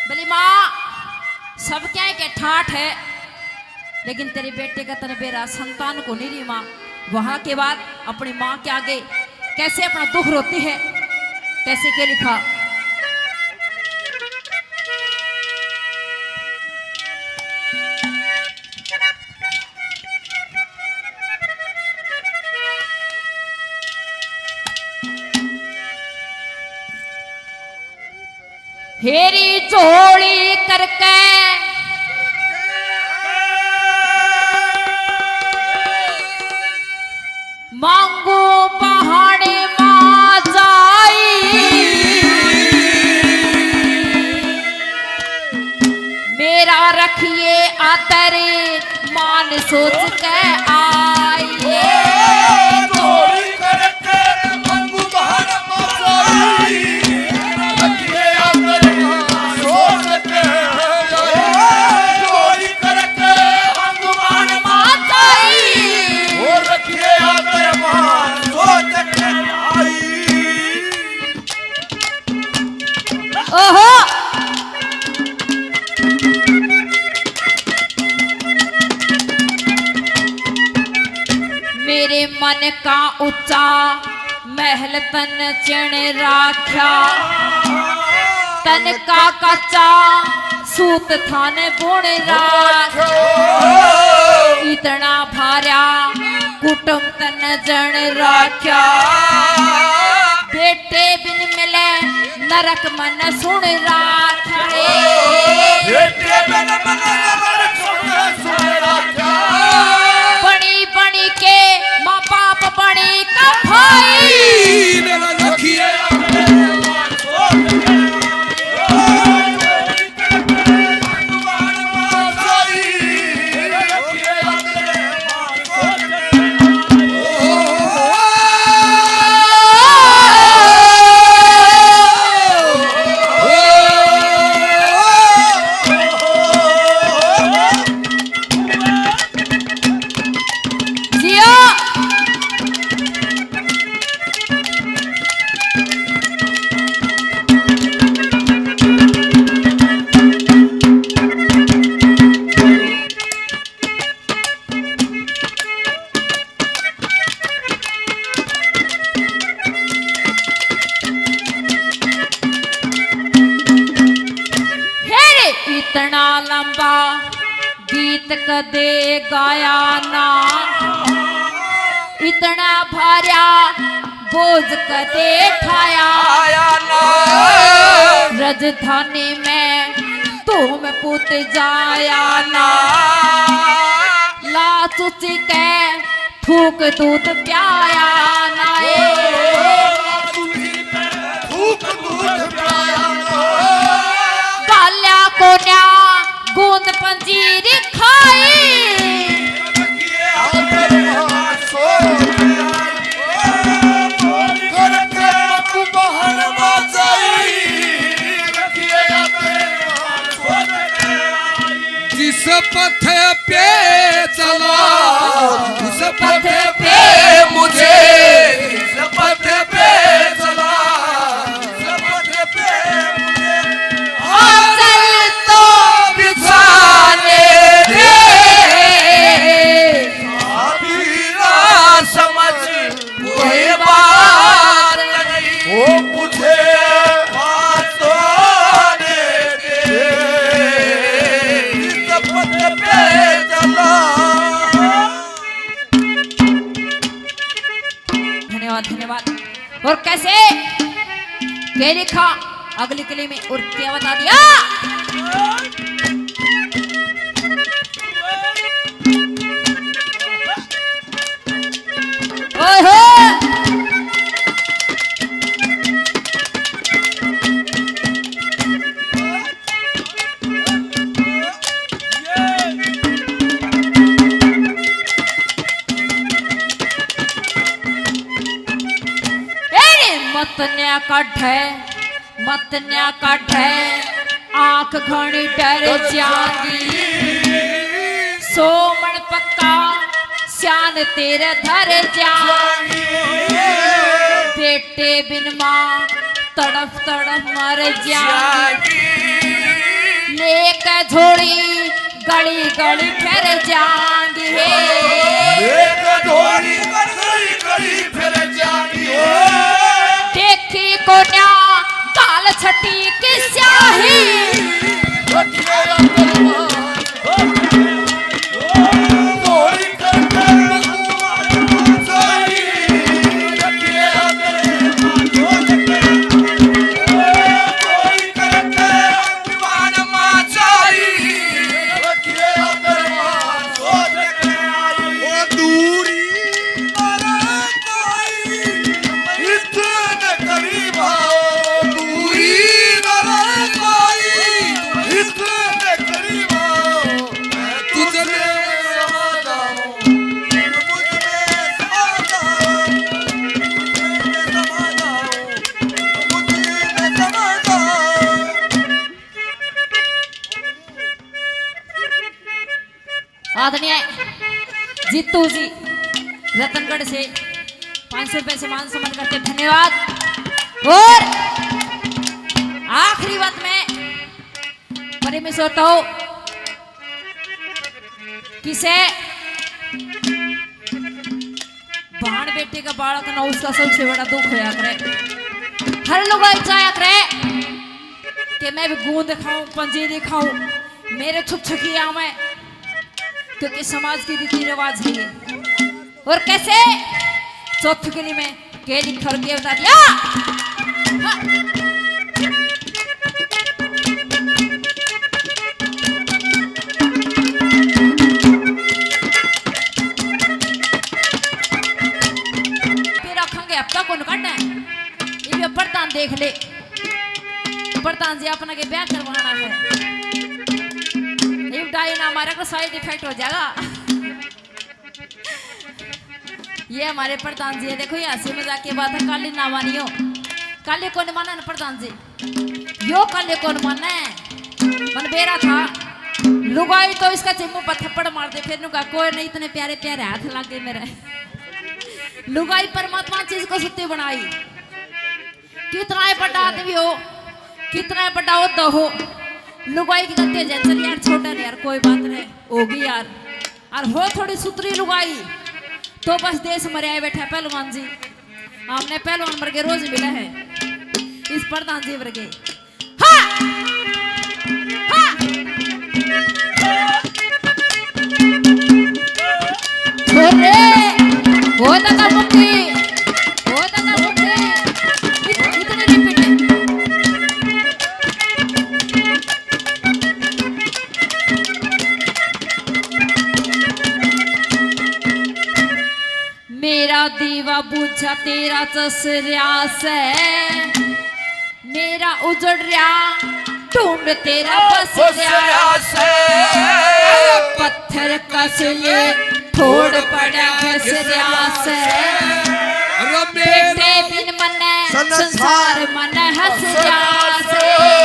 बोली माँ सब क्या है के ठाठ है, लेकिन तेरे बेटे का तने बेरा संतान को नहीं रही माँ। वहां के बाद अपनी माँ के आगे कैसे अपना दुख रोती है, कैसे के लिखा। हेरी झोली करके मांगू पहाड़े मां जाई, मेरा रखिए आतर मान सोच के आई। मेरे मन का ऊंचा महल तन चढ़ राख्या, तन का कच्चा सूत थान बुण राख्या। इतना भार्या कुटुंब तन जन राख्या, बेटे बिन मिले नरक मन सुन राख्या। बेटे बिन मिले नरक सुन राख्या। बड़ी बड़ी के माँ बाप बड़ी कफाई, इतना लंबा गीत कदे गाया ना, इतना भार्या बोझ कदे ठाया ना। राजधानी में तुम पुत जाया ना, ला चुची के थूक दूध प्याया ना। कोन्या गूंद पंजीर खाई, जिस पथ पे चला उस पथ पे मुझे, जिस पथ पे चला उस पथ पे धन्यवाद। और कैसे क्या लिखा अगली कली में और क्या बता दिया। ओहो मतन्या काढ़े आंख घणी डर जागी, सोमन पक्का श्यान तेरे धर जागी। बेटे बिन मां तड़फ तड़फ मर जागी, लेकर झोली गली गली फिर जाएंगे लेकर झोली गली गली फिर जाएंगे देखी को न्या काल छटी की स्याही आदरणीय जीतू जी रतनगढ़ से 500 रुपए से मान सम्मान करते धन्यवाद। और आखिरी बात में बड़े में सोता हूं किसे भाण बेटे का बालक ना उसका सबसे बड़ा दुख होया करे। हर लोग चाया करे कि मैं भी गूंद खाऊं पंजीरी खाऊं मेरे छुक छुकिया में, क्योंकि समाज की रीति रिवाज है ये। और कैसे चौथ गली में केली खर के बता दिया फिर रखेंगे अब तक कौन काटना है। ये प्रधान देख ले, प्रधान जी अपना के ब्याह करवाना है, डाई ना हमारा को साइड इफेक्ट हो जाएगा। ये हमारे प्रधान जी है, देखो ये हंसी मजाक की बात है। काली ना मानियो, काले कौन माना ना प्रधान जी, यो काले कौन माना है। मन बेरा था लुगाई तो इसका चिम्मू पर थप्पड़ मार दे, फिर नुका कोई नहीं इतने प्यारे प्यारे हाथ लागे मेरे। लुगाई परमात्मा चीज को सुत्ती बनाई, कितना बड़ा आदमी हो कितना बड़ा होता हो, लुगाई की गलती है चल यार छोटा नहीं यार कोई बात नहीं होगी यार, और हो थोड़ी सुतरी लुगाई तो बस देश मरे आए बैठे पहलवान जी। हमने पहलवान वर्गे रोज मिला है इस प्रधान जी वर्गे। हाँ! हाँ! हो दादा मुक्ति इतने रिपीट है। मेरा दीवा बुझा तेरा चसरिया से, मेरा उजड़ रहा ढूंढ तेरा बस से, पत्थर कस ले थोड़ पड़ा घसरिया से, बेटे बिन मन संसार मन हंस से।